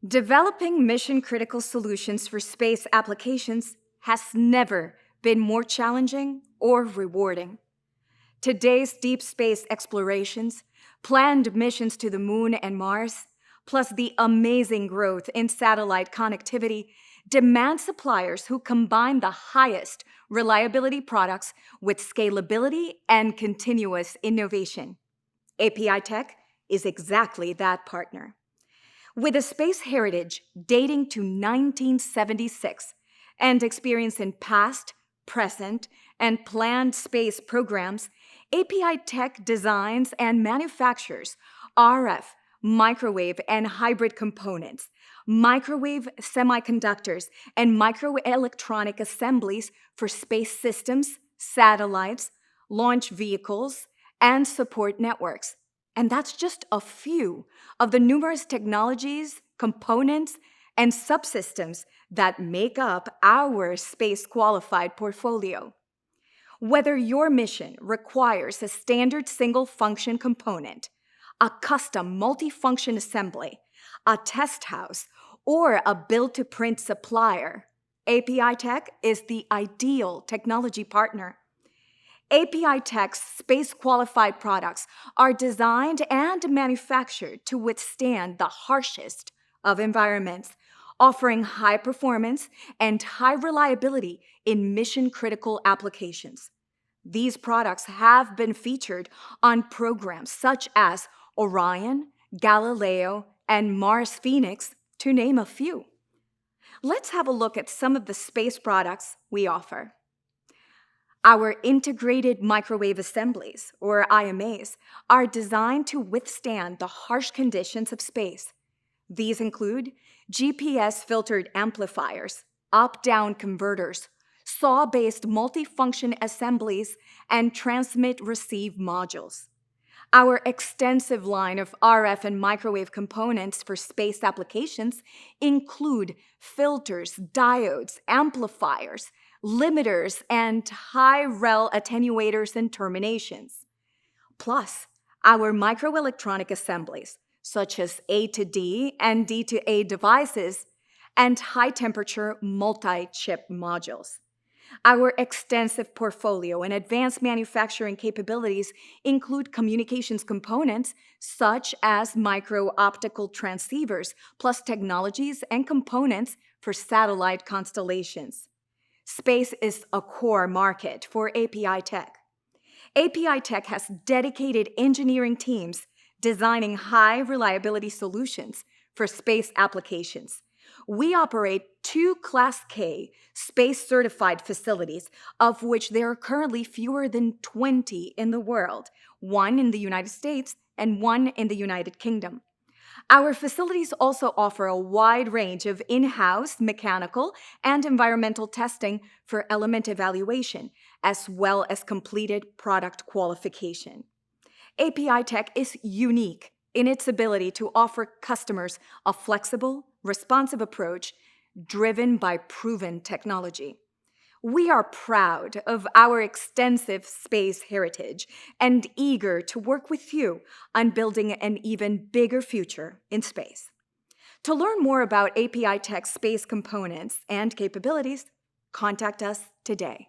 Developing mission-critical solutions for space applications has never been more challenging or rewarding. Today's deep space explorations, planned missions to the Moon and Mars, plus the amazing growth in satellite connectivity demand suppliers who combine the highest reliability products with scalability and continuous innovation. APITech is exactly that partner. With a space heritage dating to 1976 and experience in past, present, and planned space programs, APITech designs and manufactures RF, microwave, and hybrid components, microwave semiconductors, and microelectronic assemblies for space systems, satellites, launch vehicles, and support networks. And that's just a few of the numerous technologies, components, and subsystems that make up our space-qualified portfolio. Whether your mission requires a standard single-function component, a custom multi-function assembly, a test house, or a build-to-print supplier, APITech is the ideal technology partner. APITech's space-qualified products are designed and manufactured to withstand the harshest of environments, offering high performance and high reliability in mission-critical applications. These products have been featured on programs such as Orion, Galileo, and Mars Phoenix, to name a few. Let's have a look at some of the space products we offer. Our integrated microwave assemblies, or IMAs, are designed to withstand the harsh conditions of space. These include GPS-filtered amplifiers, up-down converters, SAW-based multifunction assemblies, and transmit-receive modules. Our extensive line of RF and microwave components for space applications include filters, diodes, amplifiers, limiters, and high-rel attenuators and terminations. Plus, our microelectronic assemblies, such as A to D and D to A devices, and high-temperature multi-chip modules. Our extensive portfolio and advanced manufacturing capabilities include communications components such as micro-optical transceivers, plus technologies and components for satellite constellations. Space is a core market for APITech. APITech has dedicated engineering teams designing high-reliability solutions for space applications. We operate 2 Class K space-certified facilities, of which there are currently fewer than 20 in the world, 1 in the United States and 1 in the United Kingdom. Our facilities also offer a wide range of in-house mechanical and environmental testing for element evaluation, as well as completed product qualification. APITech is unique in its ability to offer customers a flexible, responsive approach driven by proven technology. We are proud of our extensive space heritage and eager to work with you on building an even bigger future in space. To learn more about APITech's space components and capabilities, contact us today.